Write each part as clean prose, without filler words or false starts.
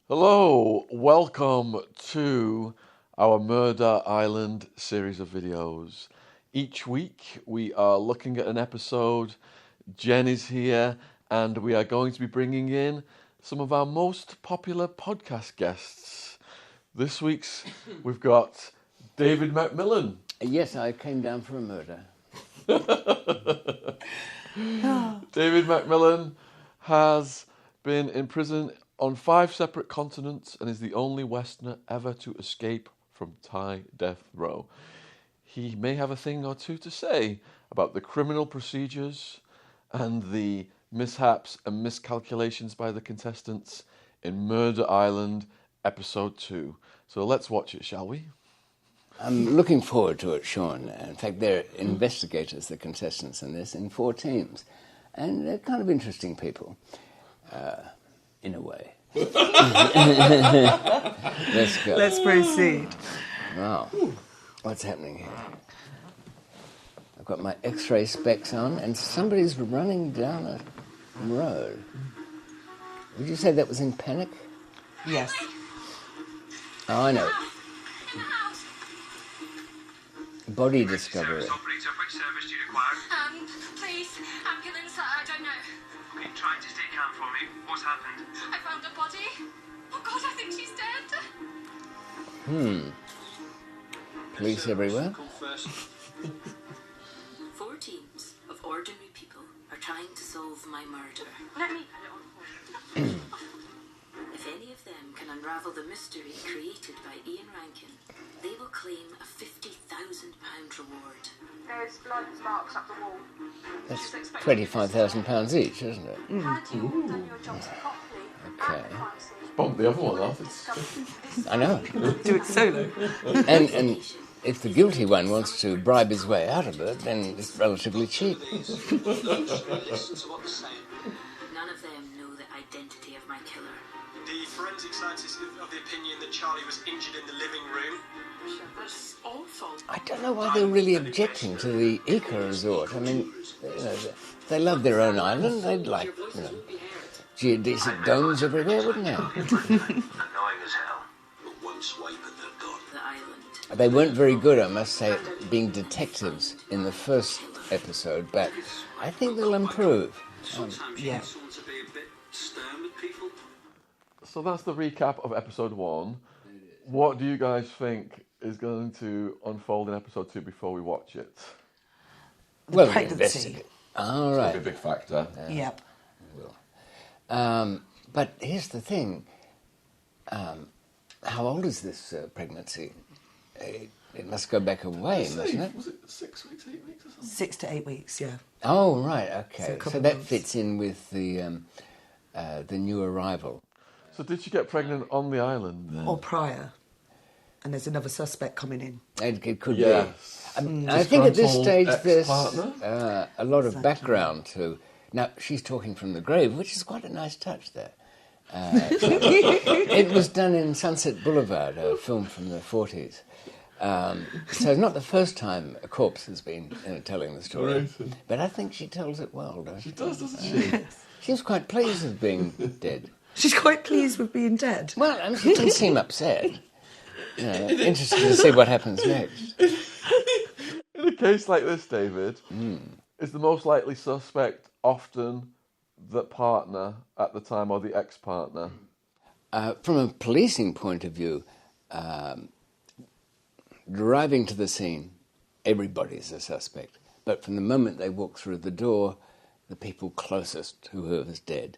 Hello, welcome to our Murder Island series of videos. Each week we are looking at an episode. Jen is here and we are going to be bringing in some of our most popular podcast guests. This week's we've got David McMillan. Yes, I came down for a murder. David McMillan has been in prison on 5 separate continents and is the only Westerner ever to escape from Thai death row. He may have a thing or two to say about the criminal procedures and the mishaps and miscalculations by the contestants in Murder Island episode 2. So let's watch it, shall we? I'm looking forward to it, Shaun. In fact, they're investigators, the contestants in this, in 4 teams. And they're kind of interesting people, in a way. Let's go. Let's proceed. Wow. What's happening here? I've got my X-ray specs on and somebody's running down a road. Would you say that was in Panic? Yes. Oh, I know. Body discovery. Operator, which service do you require? Please, ambulance, I don't know. Okay, try to stay calm for me. What's happened? I found a body. Oh God, I think she's dead. Police everywhere. 4 teams of ordinary people are trying to solve my murder. Let me put it on hold. If any of them can unravel the mystery created by Ian Rankin, they will claim a £50,000 reward. There's blood marks up the wall. That's £25,000 each, isn't it? Had you all done your jobs properly Okay. at the crime scene, Bump the other one off. I know. Do it solo. And if the guilty one wants to bribe his way out of it, then it's relatively cheap. Listen to what they're saying. None of them know the identity of my killer. The forensic scientists of the opinion that Charlie was injured in the living room. That's awful. I don't know why they're really objecting to the eco-resort. I mean, they love their own island. They'd like, geodesic domes everywhere, wouldn't they? Annoying as hell, but one swipe and they're gone. The island. They weren't very good, I must say, at being detectives in the first episode, but I think they'll improve. Sometimes yeah. you just want to be a bit stern with people. So that's the recap of episode 1. What do you guys think is going to unfold in episode 2 before we watch it? Well, pregnancy. investigate. All That'll right. be a big factor. Yep. But here's the thing. How old is this pregnancy? It must go back a way, mustn't it? Was it 6 weeks, 8 weeks or something? 6 to 8 weeks, yeah. Oh, right, So a okay. couple So that months. fits in with the new arrival. So did she get pregnant on the island then? Or prior. And there's another suspect coming in. It could Yes. be. I think at this stage Disgruntled there's ex-partner? a lot of background to... Now, she's talking from the grave, which is quite a nice touch there. It was done in Sunset Boulevard, a film from the 40s. So it's not the first time a corpse has been telling the story. Right. But I think she tells it well, doesn't she? She does, doesn't she? She was quite pleased with being dead. She's quite pleased with being dead. Well, I mean, she didn't seem upset. Interested to see what happens next. In a case like this, David, is the most likely suspect often the partner at the time or the ex-partner? From a policing point of view, driving to the scene, everybody's a suspect. But from the moment they walk through the door, the people closest to whoever's dead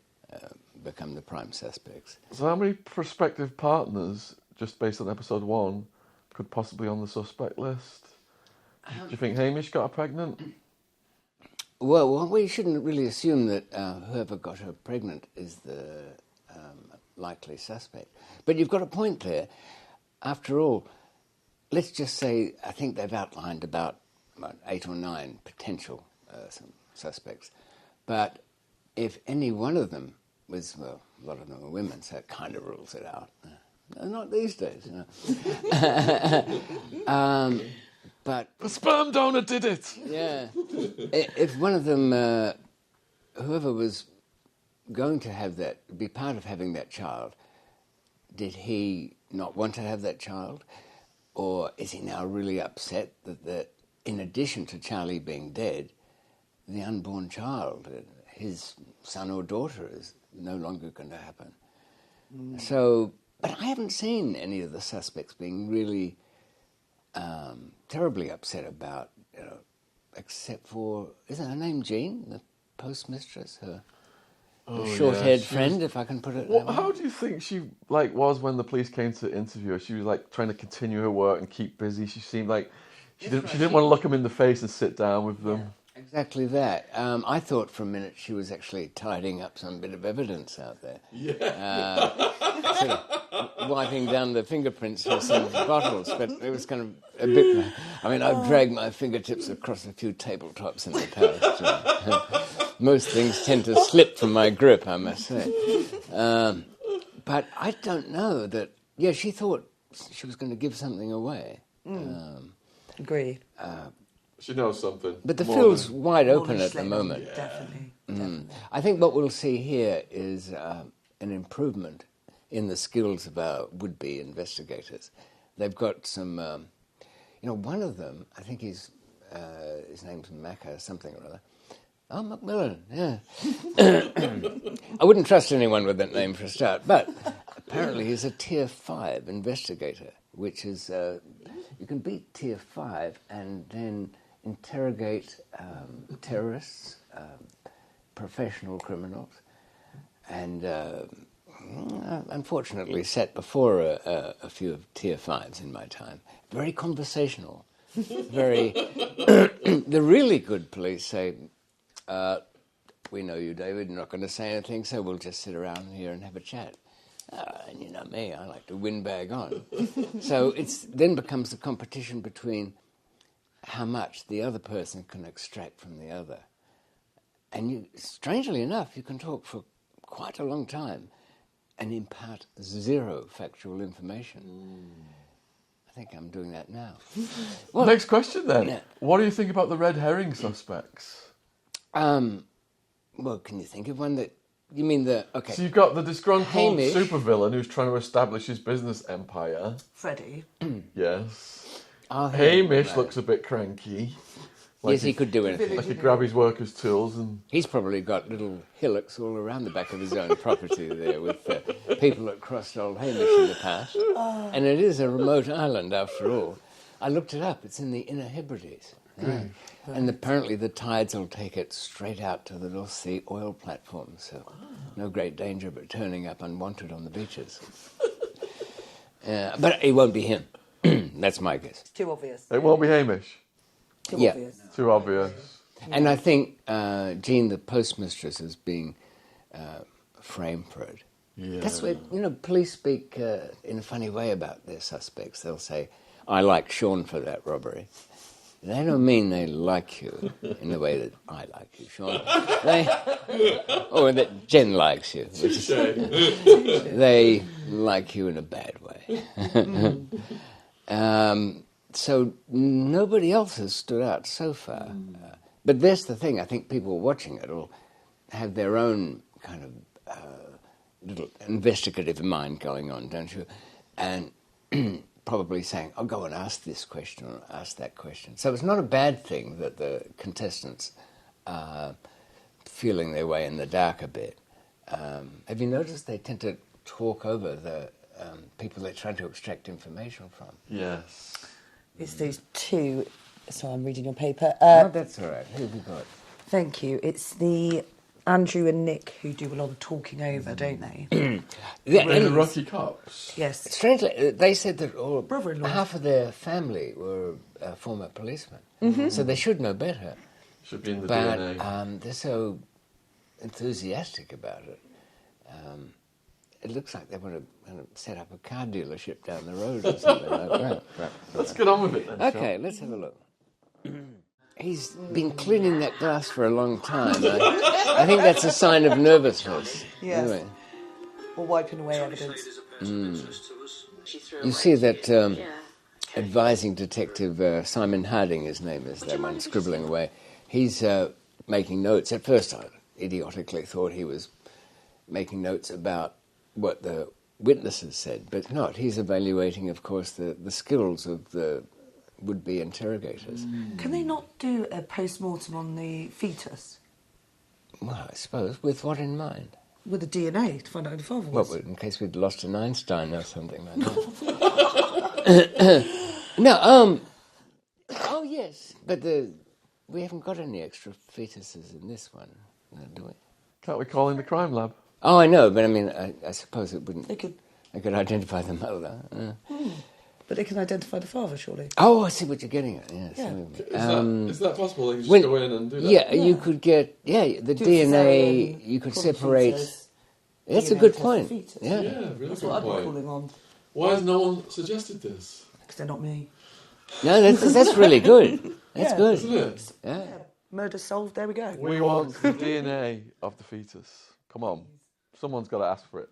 become the prime suspects. So how many prospective partners, just based on episode 1, could possibly be on the suspect list? Do you think Hamish got her pregnant? Well, we shouldn't really assume that whoever got her pregnant is the likely suspect. But you've got a point there. After all, let's just say, I think they've outlined about 8 or 9 potential suspects. But if any one of them was, well, a lot of them are women, so it kind of rules it out. Not these days, But The sperm donor did it! yeah, if one of them, whoever was going to have that, be part of having that child, did he not want to have that child? Or is he now really upset that in addition to Charlie being dead, the unborn child, his son or daughter, is no longer going to happen? So, but I haven't seen any of the suspects being really terribly upset about, except for, isn't her name Jean, the postmistress, her short-haired friend, if I can put it that way? How do you think she was when the police came to interview her? She was trying to continue her work and keep busy. She seemed like she didn't want to look them in the face and sit down with them. Exactly that. I thought for a minute she was actually tidying up some bit of evidence out there. Sort of wiping down the fingerprints from some bottles, but it was kind of a bit... I mean, I've dragged my fingertips across a few tabletops in the past. Most things tend to slip from my grip, I must say. But I don't know that... Yeah, she thought she was going to give something away. Agree. She knows something. But the field's wide open at the Slim, moment. Definitely. I think what we'll see here is an improvement in the skills of our would-be investigators. They've got some... one of them, I think his name's Macca or something or other. Oh, McMillan, yeah. I wouldn't trust anyone with that name for a start, but apparently he's a Tier 5 investigator, which is... you can beat Tier 5 and then interrogate terrorists, professional criminals, and unfortunately sat before a few of Tier 5s in my time. Very conversational. Very... The really good police say, we know you, David, you're not going to say anything, so we'll just sit around here and have a chat. And you know me, I like to windbag on. So it then becomes a competition between how much the other person can extract from the other. And strangely enough, you can talk for quite a long time and impart zero factual information. I think I'm doing that now. Well, next question then. Yeah. What do you think about the red herring suspects? Well, can you think of one that... You mean okay. So you've got the disgruntled Hamish. supervillain who's trying to establish his business empire. Freddie. Yes. Oh, Hamish right. looks a bit cranky. Yes, he could do anything. Like he'd grab his workers' tools and... He's probably got little hillocks all around the back of his own property there with people that crossed old Hamish in the past. And it is a remote island, after all. I looked it up. It's in the Inner Hebrides. Right. And apparently the tides will take it straight out to the North Sea oil platforms, so no great danger but turning up unwanted on the beaches. But it won't be him. That's my guess. Too obvious. It won't be Hamish. Too Yeah. obvious. Too obvious. And I think Jean, the postmistress, is being framed for it. Yeah. That's where, police speak in a funny way about their suspects. They'll say, I like Shaun for that robbery. They don't mean they like you in the way that I like you, Shaun. Or that Jen likes you. They like you in a bad way. So nobody else has stood out so far. But that's the thing. I think people watching it will have their own kind of little investigative mind going on, don't you? And probably saying, I'll go and ask this question or ask that question. So it's not a bad thing that the contestants are feeling their way in the dark a bit. Have you noticed they tend to talk over the people they're trying to extract information from? Yes. It's those two... So I'm reading your paper. Oh, that's all right. Who have we got? Thank you. It's the Andrew and Nick who do a lot of talking over, don't they? The Rocky Cops. Yes. Strangely, they said that Brother-in-law. half of their family were former policemen, so they should know better. Should be in the But DNA. they're so enthusiastic about it. It looks like they want to set up a car dealership down the road or something like that. Right. Let's get on with it then. Okay, let's have a look. He's been cleaning that glass for a long time. I think that's a sign of nervousness. Yes. Anyway. Or wiping away evidence. You see that advising detective Simon Harding, his name is, that one scribbling away. He's making notes. At first I idiotically thought he was making notes about what the witnesses said, but not. He's evaluating, of course, the skills of the would-be interrogators. Can they not do a post-mortem on the fetus Well, I suppose, with what in mind? with the DNA to find out who the father was? Well, in case we'd lost an Einstein or something like that. No, oh yes, but we haven't got any extra fetuses in this one, do we? Can't we call in the crime lab? Oh, I know, but I mean, I suppose it wouldn't... They could, I could identify the mother. but they can identify the father, surely. Oh, I see what you're getting at, yes. Yeah. Is that possible? They can just when- go in and do that? Yeah, you could get... Yeah, the Do DNA, cesarean you could for the separate... fetus, That's a DNA good test point. for fetus. Yeah. Yeah, really That's good what I'd be point. calling on, Why has no one suggested this? because they're not me. No, that's really good. That's Yeah. good. Isn't it? Yeah. Murder solved, there we go. We want the DNA of the fetus. Come on. Someone's got to ask for it.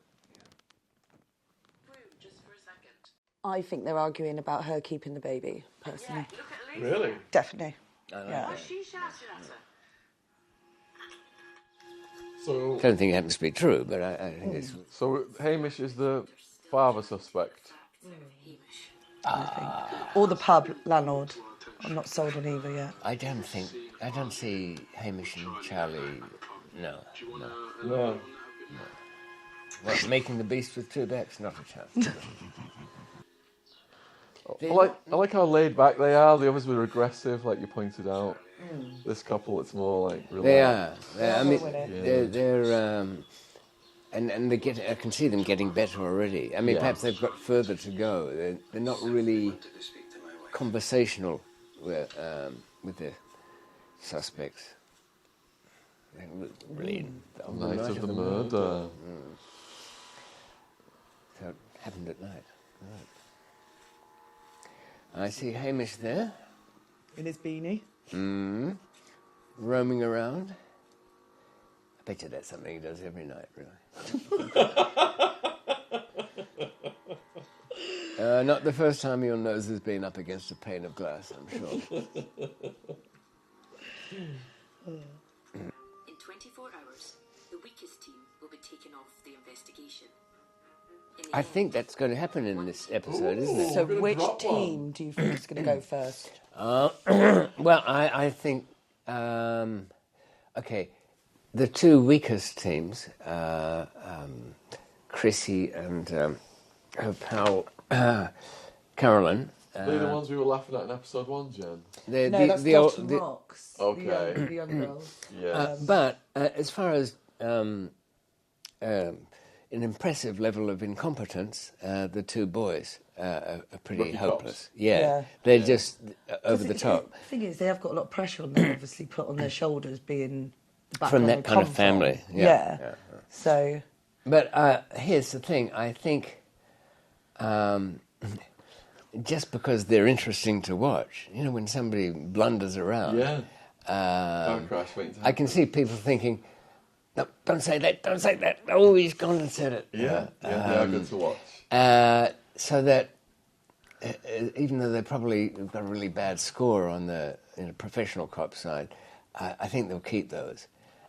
Just for a second. I think they're arguing about her keeping the baby, personally. Look at Lucy. Really? Definitely. I like Yeah. that. She shouted at her. So, I don't think it happens to be true, but I think it's... so Hamish is the father suspect. Or the pub landlord. I'm not sold on either yet. I don't see Hamish and Charlie... No. No. What, making the beast with two backs? Not a chance. I like how laid back they are. The others were aggressive, like you pointed out. This couple, it's more like relaxed. They are. I mean, Yeah. they're and they get. I can see them getting better already. I mean, Yeah. perhaps they've got further to go. They're not really conversational with the suspects. They're really on the Night of the murder. So it happened at night. Right. I see Hamish there, In his beanie. roaming around. I bet you that's something he does every night, really. Not the first time your nose has been up against a pane of glass, I'm sure. In 24 hours, the weakest team will be taken off the investigation. In the I end, think that's going to happen in this episode, isn't it? So gonna which drop one. team do you think is going to go first? Well, I think, okay, the two weakest teams, Chrissy and her pal Carolyn. They're the ones we were laughing at in episode 1, Jen. They're No, that's Dodge and the- Rocks. Okay. The young girls. Yeah. but as far as an impressive level of incompetence, the two boys are pretty Rookie hopeless. cops. Yeah, they're just over the top. The thing is, they have got a lot of pressure on them, obviously, put on their shoulders, being the From background that they kind of come family, from. yeah. So, But here's the thing, I think just because they're interesting to watch, you know, when somebody blunders around, Yeah. Car crash waiting to I can see people thinking, no, don't say that, oh, he's gone and said it. Yeah, they are good to watch. So that even though they probably have got a really bad score on the professional cop side, I think they'll keep those.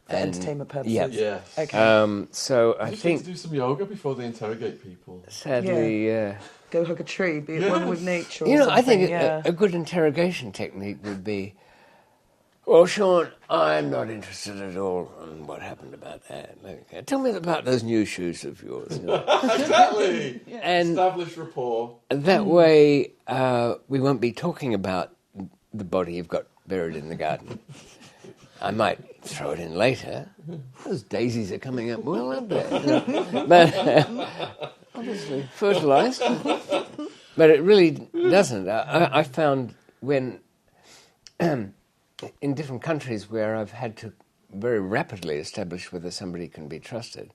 for entertainment purposes. Yeah. Yes. Okay. So I Just need to think, do some yoga before they interrogate people. sadly... Go hug a tree, be at one with nature or You know, something. I think yeah. a good interrogation technique would be, well, Shaun, I'm not interested at all in what happened about that. Okay. Tell me about those new shoes of yours. You know. Exactly. And Establish rapport. that way we won't be talking about the body you've got buried in the garden. I might throw it in later. Those daisies are coming up well, aren't they? But obviously fertilised. But it really doesn't. I found when in different countries where I've had to very rapidly establish whether somebody can be trusted,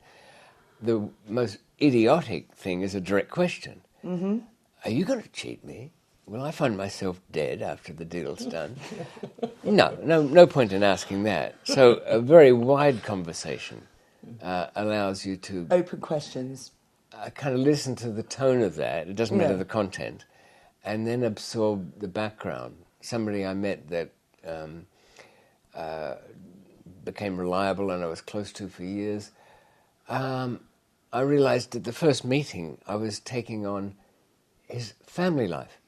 the most idiotic thing is a direct question. Mm-hmm. Are you going to cheat me? Will I find myself dead after the deal's done? No point in asking that. So a very wide conversation allows you to Open questions. kind of listen to the tone of that. It doesn't matter Yeah. the content, and then absorb the background. Somebody I met that became reliable and I was close to for years. I realised at the first meeting I was taking on his family life.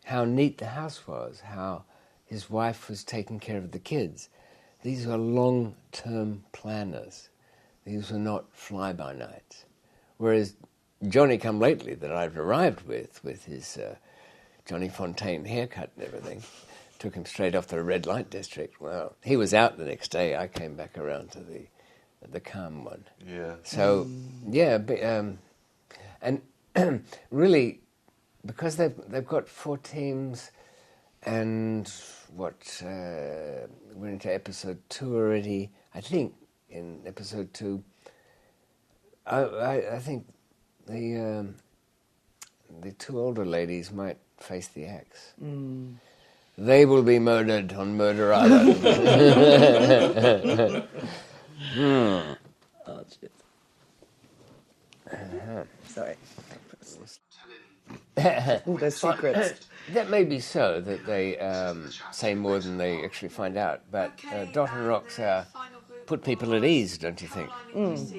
How neat the house was, how his wife was taking care of the kids. These were long-term planners. These were not fly-by-nights. Whereas Johnny Come Lately that I've arrived with his Johnny Fontaine haircut and everything, took him straight off the red light district. Well, he was out the next day. I came back around to the calm one. Yeah. So, yeah, and really, because they've got 4 teams, and we're into episode 2 already. I think in episode 2, I think the 2 older ladies might face the axe. They will be murdered on Murder Island. Oh, shit. Sorry. All those secrets. That may be so, that they say more than they actually find out. But Dot and Rox put people at ease, don't you think?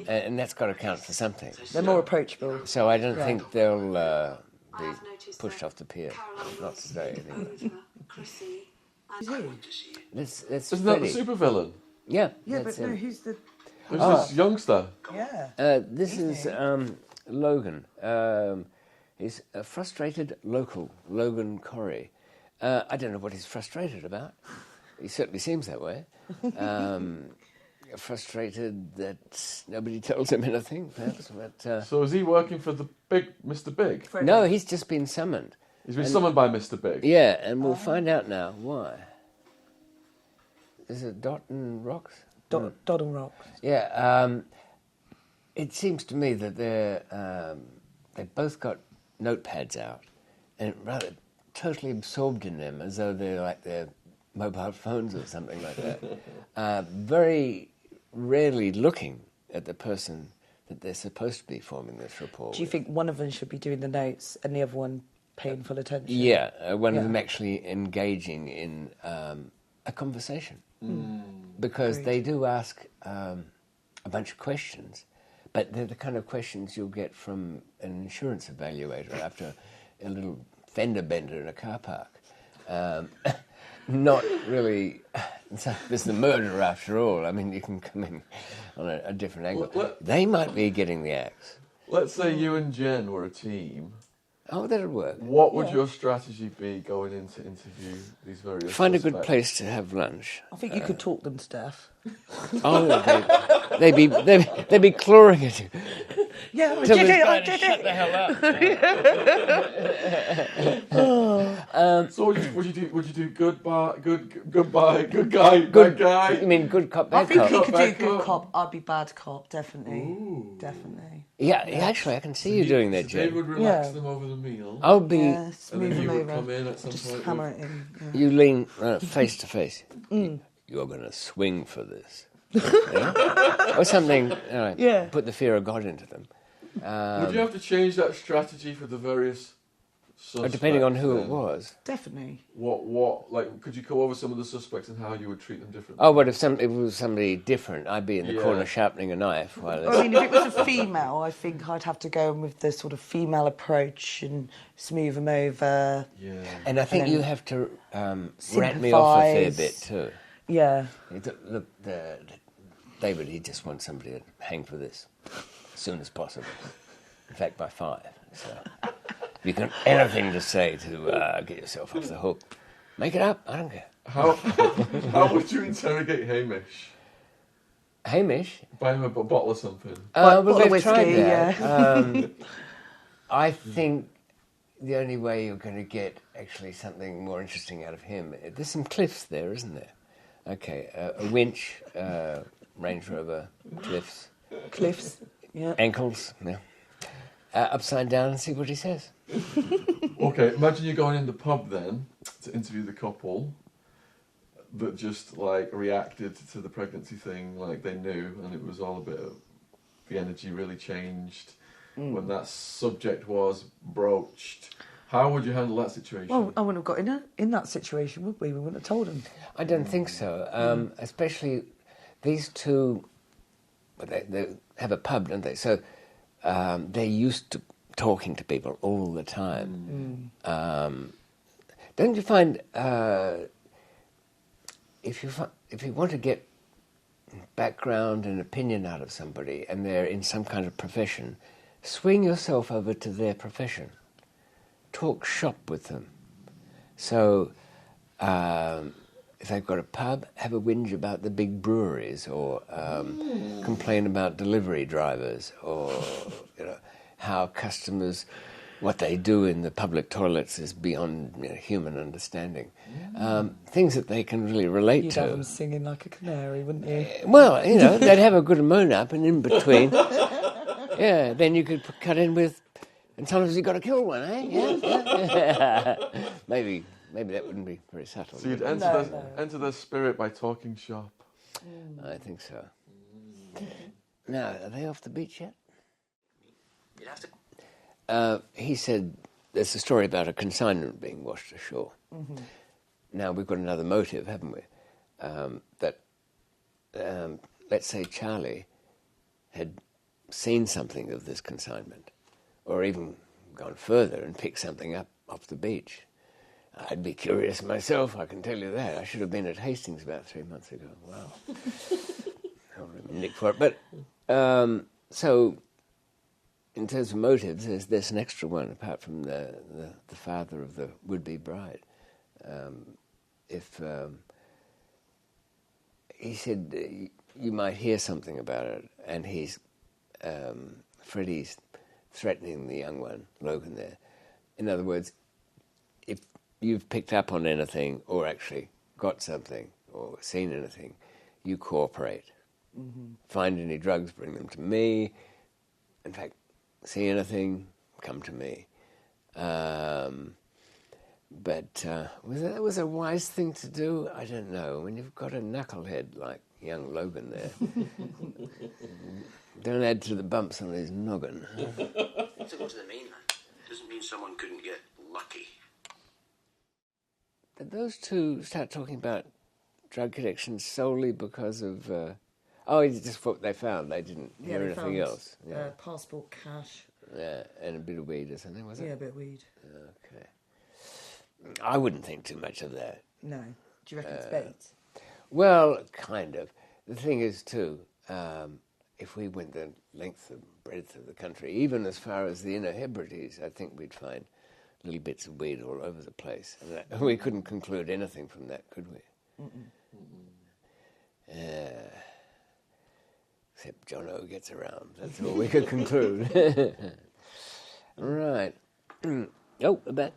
And that's got to count for something. They're more approachable. So I don't think they'll be pushed off the pier. Not today, anyway. That's Isn't that the Freddie. supervillain? Yeah. Yeah, that's but no, him. who's the... Who's this youngster? Yeah. This is Logan. He's a frustrated local, Logan Corrie. I don't know what he's frustrated about. He certainly seems that way. Frustrated that nobody tells him anything, perhaps. But, So is he working for the big Mr. Big? no, he's just been summoned. He's been summoned by Mr. Big. Yeah, and we'll find out now why. Is it Dot and Rox? Dot and Rox. Yeah, it seems to me that they've both got notepads out and rather totally absorbed in them, as though they're like their mobile phones or something like that. Very rarely looking at the person that they're supposed to be forming this rapport Do you with. think one of them should be doing the notes and the other one paying full attention? Yeah, one of them actually engaging in a conversation. Because they do ask a bunch of questions, but they're the kind of questions you'll get from an insurance evaluator after a little fender bender in a car park. Not really... There's the murder after all. I mean, you can come in on a different angle. They might be getting the axe. Let's say you and Jen were a team. Oh, that'll work. What would your strategy be going into interview these various Find a good suspects? place to have lunch. I think you could talk them to death. Oh, they'd be clawing at you. Yeah, I Tell did this it, guy I to did shut it. the hell up. So would you do goodbye, good guy, bad guy? You mean good cop, I bad think cop? he could do Bad good cop. cop. I'd be bad cop, definitely. Definitely. Yeah, actually, I can see you doing that, So Dave Jen. would relax Yeah. them over the meal. I'll be... Yeah, and smooth then him you would over. come in at some Just point. hammer it in. Yeah. You lean face to face. You're going to swing for this. Yeah? Or something. Yeah. Put the fear of God into them. Would you have to change that strategy for the various suspects? Depending on who it then? was. Definitely. What, like, could you go over some of the suspects and how you would treat them differently? Oh, but if it was somebody different, I'd be in the Yeah. corner sharpening a knife. While I mean, if it was a female, I think I'd have to go in with the sort of female approach and smooth them over. Yeah. and I think and then you have to rat me off a fair bit too. Yeah. Look, David, he just wants somebody to hang for this as soon as possible. In fact, by 5. So if you got anything to say to get yourself off the hook, make it up. I don't care. How would you interrogate Hamish? Hamish? Buy him a bottle of something. Bottle of they've tried whiskey, that. I think the only way you're going to get actually something more interesting out of him, there's some cliffs there, isn't there? Okay, a winch, Range Rover, Cliffs. Yeah. ankles, yeah. Upside down and see what he says. Okay, imagine you going in the pub then to interview the couple that just like reacted to the pregnancy thing like they knew, and it was all a bit of the energy really changed when that subject was broached. How would you handle that situation? Well, I wouldn't have got in that situation, would we? We wouldn't have told him. I don't think so. Especially these two, they have a pub, don't they? So they're used to talking to people all the time. Don't you find if you want to get background and opinion out of somebody and they're in some kind of profession, swing yourself over to their profession. Talk shop with them. So if they've got a pub, have a whinge about the big breweries, or complain about delivery drivers, or how customers, what they do in the public toilets is beyond human understanding. Things that they can really relate You'd to. have them singing like a canary, wouldn't you? Well, they'd have a good moan up, and in between, then you could cut in with, and sometimes you've got to kill one, eh? Yeah. Maybe that wouldn't be very subtle. So you'd enter their spirit by talking shop. I think so. Now, are they off the beach yet? You'd have to. He said there's a story about a consignment being washed ashore. Mm-hmm. Now, we've got another motive, haven't we? That, let's say Charlie had seen something of this consignment, or even gone further and picked something up off the beach. I'd be curious myself, I can tell you that. I should have been at Hastings about 3 months ago. Wow. I'll nick for it. But, so, in terms of motives, there's an extra one, apart from the father of the would-be bride. He said you might hear something about it, and Freddie's threatening the young one, Logan, there. In other words, if you've picked up on anything, or actually got something, or seen anything, you cooperate. Mm-hmm. Find any drugs, bring them to me. In fact, see anything, come to me. But was a wise thing to do? I don't know. When you've got a knucklehead like young Logan there, don't add to the bumps on his noggin. To go to the mainland doesn't mean someone couldn't get lucky. Did those two start talking about drug addictions solely because of... it's just what they found. They didn't hear anything else. Yeah. Passport, cash. Yeah, and a bit of weed or something, was it? Yeah, a bit of weed. Okay. I wouldn't think too much of that. No. Do you reckon it's bait? Well, kind of. The thing is, too, if we went the length and breadth of the country, even as far as the Inner Hebrides, I think we'd find little bits of weed all over the place. And we couldn't conclude anything from that, could we? Except John O gets around. That's all we could conclude. Right. A bet.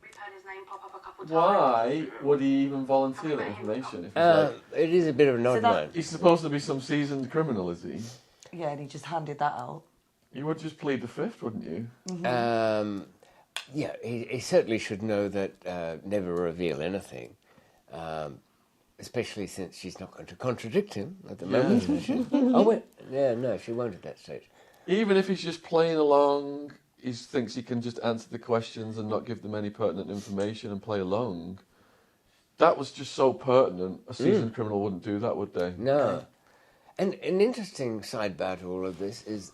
We've had his name pop up a couple times. Why would he even volunteer that information? If It is a bit of an odd one. he's supposed to be some seasoned criminal, is he? Yeah, and he just handed that out. You would just plead the fifth, wouldn't you? He certainly should know that never reveal anything, especially since she's not going to contradict him at the moment. Is she? No, she won't at that stage. Even if he's just playing along, he thinks he can just answer the questions and not give them any pertinent information and play along. That was just so pertinent. A seasoned criminal wouldn't do that, would they? No. And an interesting sidebar to all of this is,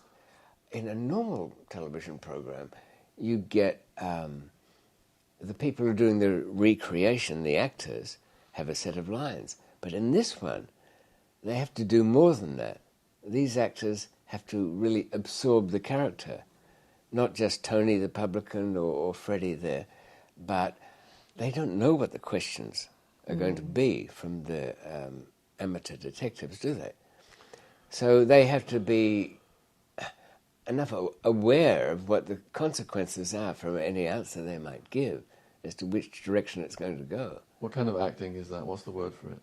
in a normal television program, you get the people who are doing the recreation, the actors, have a set of lines. But in this one, they have to do more than that. These actors have to really absorb the character, not just Tony the publican or Freddie there, but they don't know what the questions are going to be from the amateur detectives, do they? So they have to be enough aware of what the consequences are from any answer they might give as to which direction it's going to go. What kind of acting is that? What's the word for it?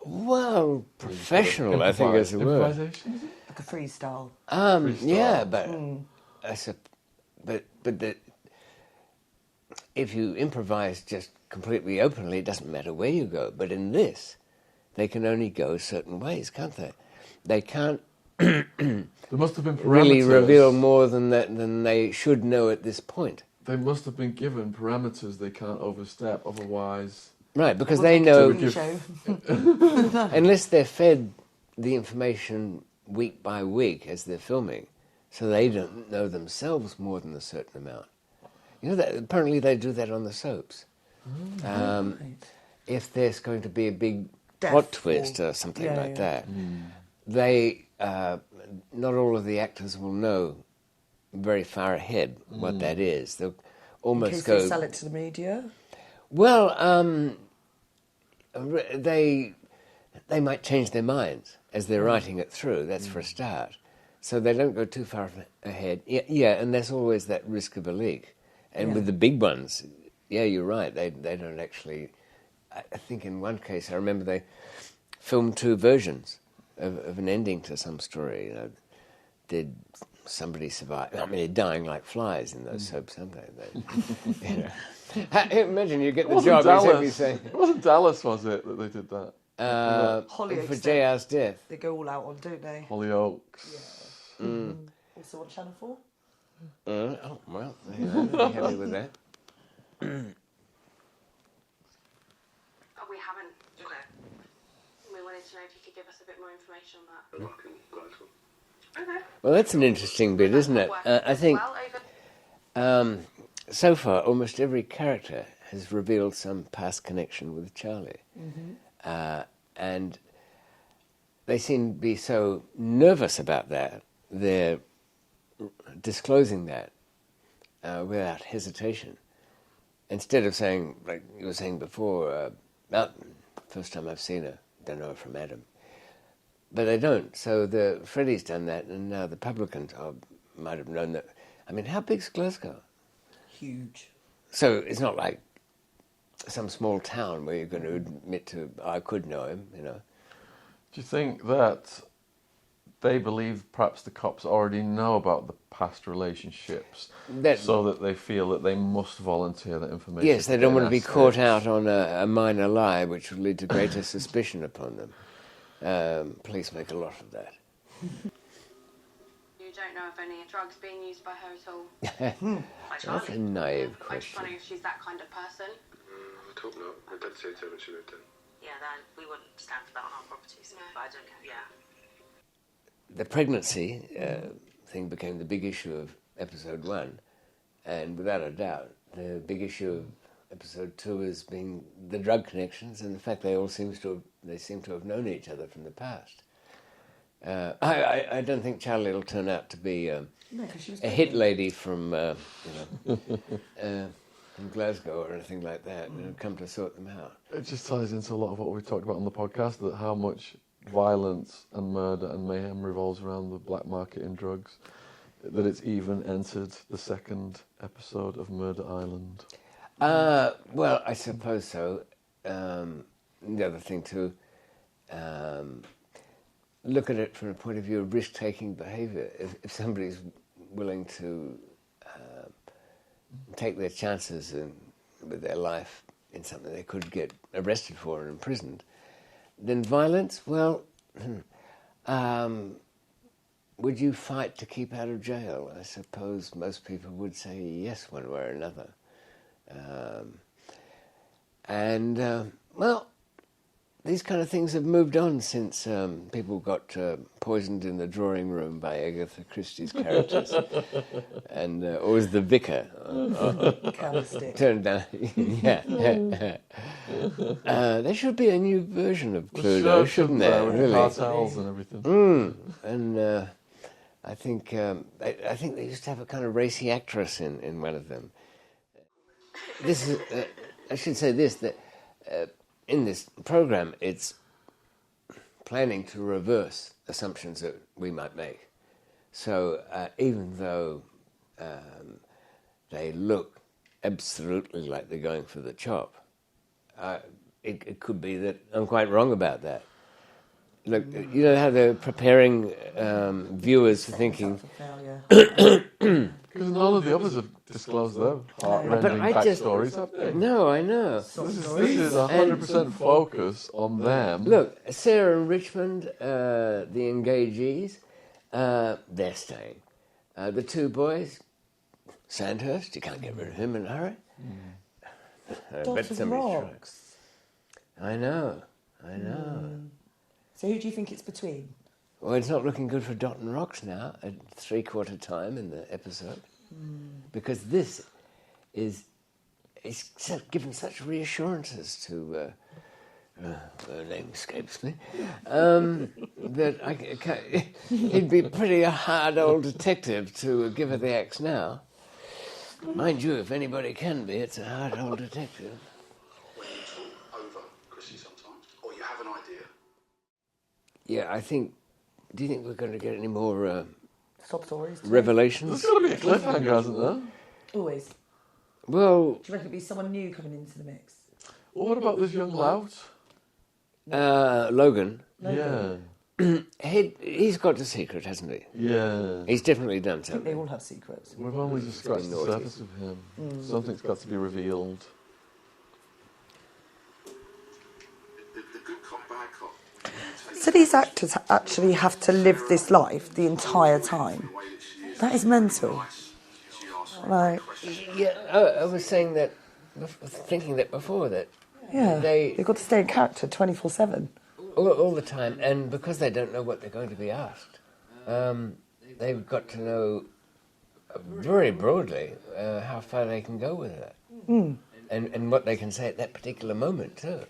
Well, professional, I think is the word. Improvisation, is it? Like a freestyle. Yeah, but if you improvise just completely openly, it doesn't matter where you go. But in this, they can only go certain ways, can't they? They can't There must have been parameters. really reveal more than they should know at this point. They must have been given parameters they can't overstep, otherwise... Right, because they know, Show. unless they're fed the information week by week as they're filming, so they don't know themselves more than a certain amount. You know, that, apparently they do that on the soaps. If there's going to be a big plot twist or something like that, they not all of the actors will know very far ahead what that is. They'll almost In case go. they sell it to the media. Well, they might change their minds as they're writing it through. That's for a start. So they don't go too far ahead. Yeah, and there's always that risk of a leak. And with the big ones, yeah, you're right. They don't actually. I think in one case, I remember they filmed 2 versions of an ending to some story. You know, did somebody survive? I mean, they're dying like flies in those soaps, aren't they? You know. Imagine you get the job. It wasn't Dallas, was it, that they did that? Hollyoaks, for JR's death. They go all out on, don't they? Hollyoaks. Also on Channel 4. Oh, well, I'd be happy with that. We haven't. Okay. We wanted to know if you could give us a bit more information on that. Okay. Well, that's an interesting bit, isn't it? I think so far almost every character has revealed some past connection with Charlie. And they seem to be so nervous about that, they're disclosing that without hesitation. Instead of saying, like you were saying before, first time I've seen her, don't know her from Adam. But they don't. So Freddie's done that, and now the publicans might have known that. I mean, how big's Glasgow? Huge. So it's not like some small town where you're going to admit to, I could know him, you know. Do you think that they believe perhaps the cops already know about the past relationships so that they feel that they must volunteer that information? Yes, they don't want to be caught out on a minor lie which will lead to greater suspicion upon them. Police make a lot of that. You don't know of any drugs being used by her at all? That's a naive I just question. wonder if she's that kind of person. I hope not. My dad said so when she moved in. Yeah, then we wouldn't stand for that on our properties. No. But I don't care. Yeah. The pregnancy thing became the big issue of episode 1, and without a doubt, the big issue of episode 2 is being the drug connections and the fact they seem to have known each other from the past. I don't think Charlie will turn out to be a hit lady from from Glasgow or anything like that. It'll come to sort them out. It just ties into a lot of what we talked about on the podcast, that how much violence and murder and mayhem revolves around the black market in drugs, that it's even entered the 2nd episode of Murder Island. Well, I suppose so. The other thing too, look at it from a point of view of risk-taking behaviour. If somebody's willing to take their chances with their life in something they could get arrested for and imprisoned, then violence, well, would you fight to keep out of jail? I suppose most people would say yes, one way or another. Well, these kind of things have moved on since people got poisoned in the drawing room by Agatha Christie's characters. And always the vicar. Candlestick. Turned down. Yeah. There should be a new version of Cluedo, shouldn't there? Really. Cartels and everything. And I think they used to have a kind of racy actress in one of them. This is, I should say this, that in this program, it's planning to reverse assumptions that we might make. So even though they look absolutely like they're going for the chop, it could be that I'm quite wrong about that. Look, you know how they're preparing viewers for thinking... Because none of the others have disclosed their heart-rending backstories, have they? No, I know. This is 100% focus on them. Look, Sarah and Richmond, the engagees, they're staying. The 2 boys, Sandhurst, you can't get rid of him in a hurry. I bet somebody's trying. I know. So who do you think it's between? Well, it's not looking good for Dot and Rocks now at 3/4 time in the episode, because this is given such reassurances to. Her name escapes me. That he'd be a pretty hard old detective to give her the axe now. Mind you, if anybody can be, it's a hard old detective. When you talk over Chrissy sometimes, or you have an idea. Yeah, I think. Do you think we're going to get any more Sob stories. revelations? There's got to be a cliffhanger, hasn't there? Always. Well, Do you reckon it'd be someone new coming into the mix? Well, what about this young lout? Logan. Yeah. He's got a secret, hasn't he? Yeah. He's definitely done I think they something. all have secrets. We've only just scratched the Naughty. surface of him. Something's got to be revealed. The good cop, bad cop. So these actors actually have to live this life the entire time. That is mental. Like, Yeah, I was saying that, thinking that before, that yeah, They've got to stay in character 24/7. all the time, and because they don't know what they're going to be asked, they've got to know very broadly how far they can go with that, and what they can say at that particular moment too.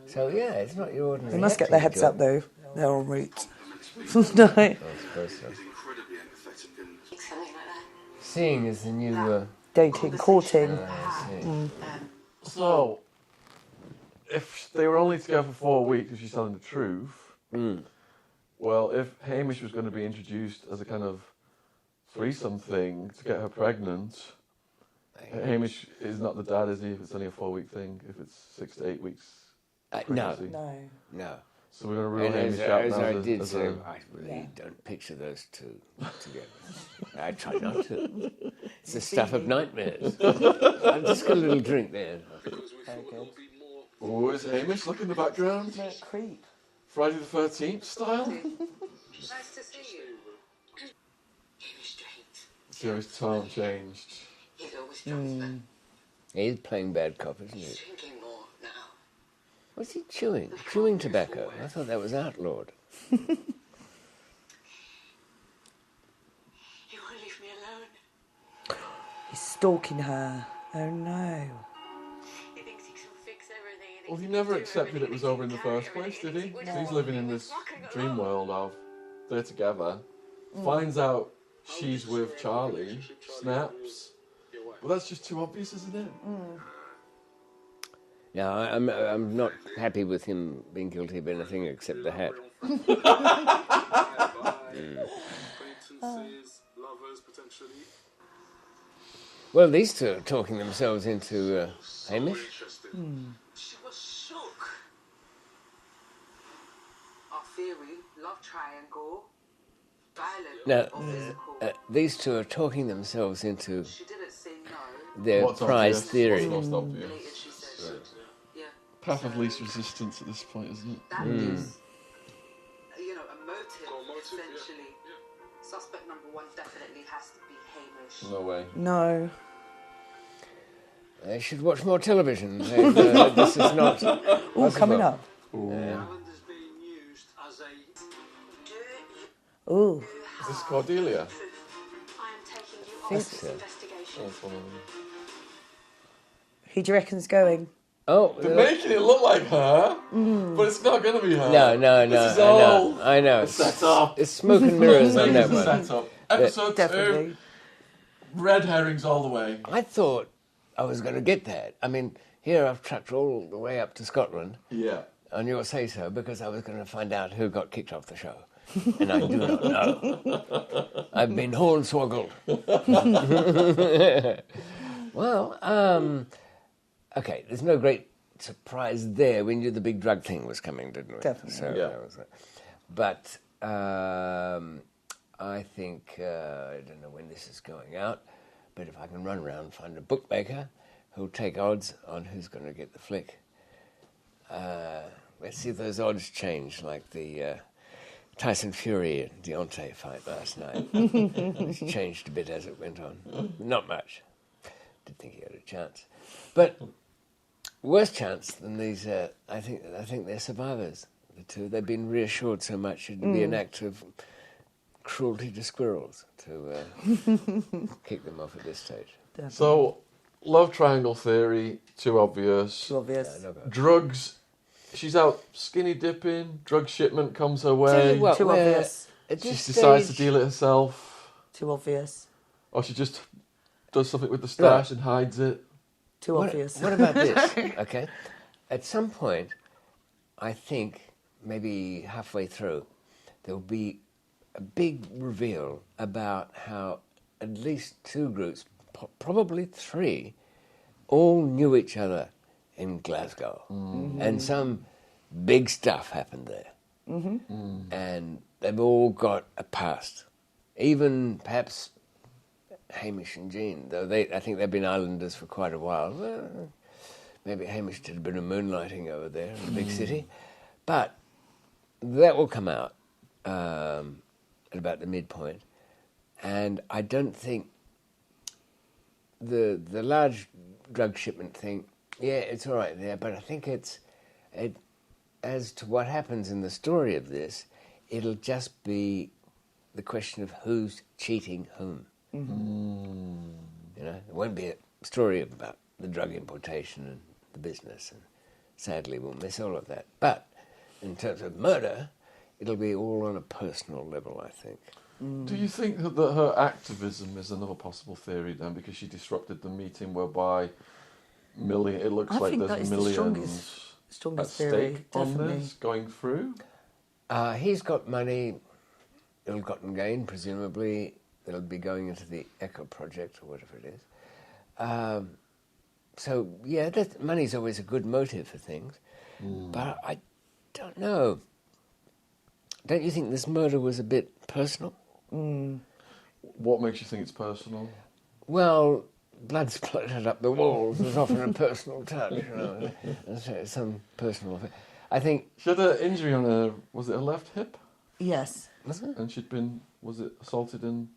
So yeah, it's not your ordinary. They must get their heads acting up though. They're en route. No. job. I suppose so. Incredibly empathetic and Something like that. Seeing is the new. Dating, courting. So, if they were only together for 4 weeks, if she's telling the truth, well, if Hamish was going to be introduced as a kind of threesome thing to get her pregnant, Hamish is not the dad, is he? If it's only a 4-week thing, if it's 6 to 8 weeks. No, pregnancy. No. So we're going to rule And Hamish as, out as now I as did as say, a... I really don't picture those two together. I try not to. It's the stuff of nightmares. I've just got a little drink there. Oh, is Hamish? Look in the background. Creep. Friday the 13th style. Nice to see you. He was strange. So his tone changed. He's always drunk, but He's playing bad cop, isn't he? he's drinking more now. What's he chewing? Chewing tobacco. I thought that was outlawed. You won't leave me alone. He's stalking her. Oh no. He thinks he can fix everything. Well, he never accepted it was over in the first place, did he? So he's living in this dream world of they're together, finds out she's with Charlie, snaps. Well, that's just too obvious, isn't it? Yeah, I'm not happy with him being guilty of anything except the hat. acquaintances, lovers potentially. Well, these two are talking themselves into Hamish. Interesting. She was shook. Our theory, love triangle, violent Now, or physical. these two are talking themselves into She didn't say no. their What's prize obvious? theory. What's most obvious? Later she said, yeah, Path of least resistance at this point, isn't it? that is, you know, a motive, Got a motive, yeah. essentially. Suspect number one definitely has to be Hamish. No way. No. They should watch more television. This is not. All coming up. Calendars being used as a Ooh. Is this Cordelia? I am taking you think off this so. investigation. That's one of them. Who do you reckon's going? Oh, They're making it look like her, but it's not going to be her. no. This is I all know. I know. a set-up. It's smoke and mirrors on that It's a one. set-up. Episode Definitely. 2, red herrings all the way. I thought I was going to get that. I mean, here I've trucked all the way up to Scotland Yeah. on your say-so because I was going to find out who got kicked off the show. And I do not know. I've been hornswoggled. Well, okay, there's no great surprise there. We knew the big drug thing was coming, didn't we? Definitely. So Yeah. that was it. But I think, I don't know when this is going out, but if I can run around and find a bookmaker who'll take odds on who's going to get the flick. Let's see if those odds change, like the Tyson Fury and Deontay fight last night. It's changed a bit as it went on. Not much. Didn't think he had a chance. But worse chance than these, I think they're survivors. the two. They've been reassured so much it'd be an act of cruelty to squirrels to kick them off at this stage. Definitely. So, love triangle theory, too obvious. Too obvious. No, no. Drugs, she's out skinny dipping, drug shipment comes her Tell way. you what, Too we're- obvious. at She this decides to stage- deal it herself. Too obvious. Or she just does something with the stash and hides it. Too obvious. What about this? Okay. At some point, I think, maybe halfway through, there will be a big reveal about how at least two groups, probably three, all knew each other in Glasgow. And some big stuff happened there. And they've all got a past. Even perhaps Hamish and Jean, though I think they've been islanders for quite a while. Well, maybe Hamish did a bit of moonlighting over there in the big city. But that will come out at about the midpoint. And I don't think the large drug shipment thing, yeah, it's all right there, but I think as to what happens in the story of this, it'll just be the question of who's cheating whom. You know, it won't be a story about the drug importation and the business, and sadly we'll miss all of that. But in terms of murder, it'll be all on a personal level, I think. Do you think that her activism is another possible theory then, because she disrupted the meeting whereby it looks I like think that there's is the millions strongest at theory, stake on definitely. this going through? He's got money, ill-gotten gain, presumably. It'll be going into the Echo Project or whatever it is. So, yeah, money's always a good motive for things. But I don't know. Don't you think this murder was a bit personal? What makes you think it's personal? Well, blood spluttered up the walls is often a personal touch, you know. It's some personal thing. I think... She had an injury on her, was it her left hip? Yes, Was it? And she'd been, was it assaulted in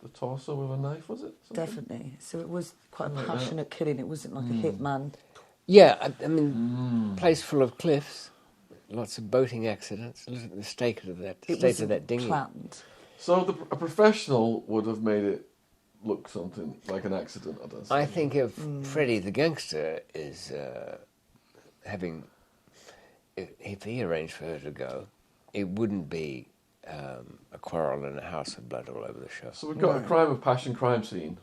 the torso with a knife, was it? Something? definitely. So it was quite a Like that. passionate killing. It wasn't like a hitman. Yeah, I mean, place full of cliffs, lots of boating accidents. Look at the state of that, It state was of that dinghy. planned. So a professional would have made it look something like an accident, I don't I think if Freddie the gangster is having, if he arranged for her to go, it wouldn't be a quarrel in a house with blood all over the show. So we've got a crime of passion crime scene.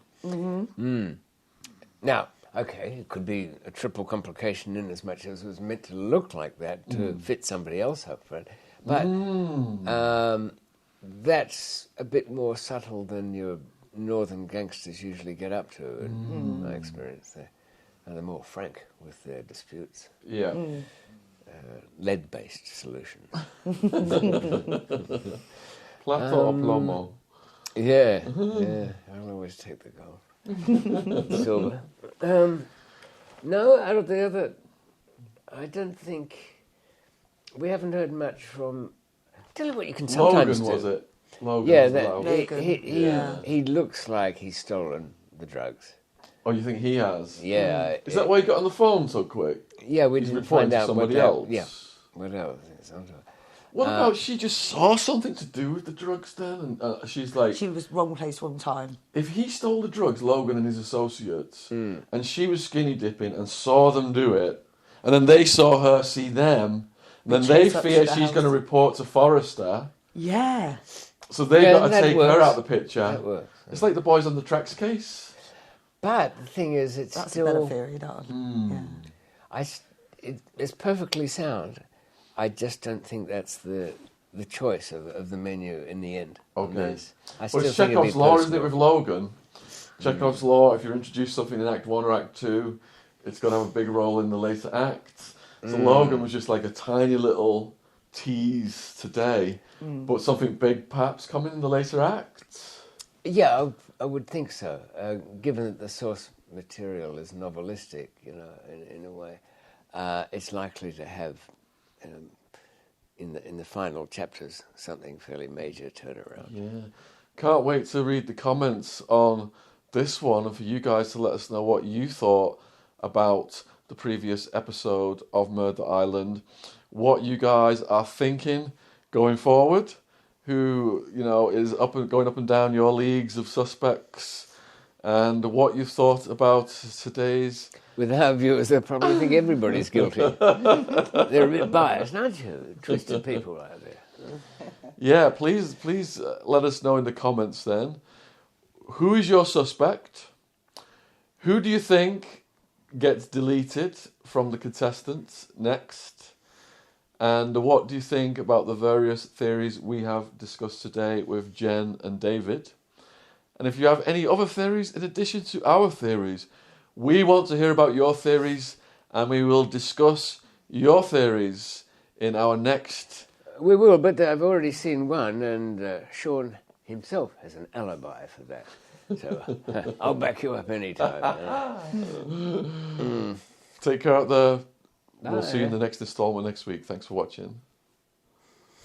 Now, okay, it could be a triple complication in as much as it was meant to look like that to fit somebody else up for it. But that's a bit more subtle than your northern gangsters usually get up to, in my experience. They're more frank with their disputes. Yeah. Lead-based solutions. Plato or plomo? Yeah, yeah, I'll always take the gold. Silver. No, out of the other, I don't think, we haven't heard much from, tell you what you can sometimes Logan, was do. it? Logan. Yeah, was that, loud. Logan. he looks like he's stolen the drugs. Oh, you think he has? Yeah. Is that why he got on the phone so quick? Yeah, we He's didn't reporting find to out somebody what else. Yeah, what else? What about she just saw something to do with the drugs then? And she's like, She was wrong place, wrong time. if he stole the drugs, Logan and his associates, and she was skinny dipping and saw them do it, and then they saw her see them, and then they chase up to fear the she's house. going to report to Forrester, Yeah. so they've Yeah, got to that take works. her out of the picture. That works. It's like the Boys on the Tracks case. But the thing is, it's That's still... a better theory, that one. Yeah. It's perfectly sound. I just don't think that's the choice of the menu in the end. on Okay. this. I Well, still it's think it'd be Chekhov's law, isn't it, personal. with Logan? Chekhov's law, if you introduce something in Act 1 or Act 2, it's going to have a big role in the later acts. So Logan was just like a tiny little tease today, but something big perhaps coming in the later acts. Yeah, I would think so. Given that the source material is novelistic, you know, in a way, it's likely to have, in the final chapters, something fairly major turnaround. Yeah. Can't wait to read the comments on this one and for you guys to let us know what you thought about the previous episode of Murder Island. what you guys are thinking going forward. Who, you know, is going up and down your leagues of suspects, and what you thought about today's... With our viewers, they probably think everybody's guilty. They're a bit biased, aren't you? Twisted people out there. Yeah, please let us know in the comments then. Who is your suspect? Who do you think gets deleted from the contestants next? And what do you think about the various theories we have discussed today with Jen and David? And if you have any other theories in addition to our theories, we want to hear about your theories, and we will discuss your theories in our next... We will, but I've already seen one, and Shaun himself has an alibi for that. So I'll back you up anytime. Take care out there. Bye. We'll see you in the next installment next week. Thanks for watching.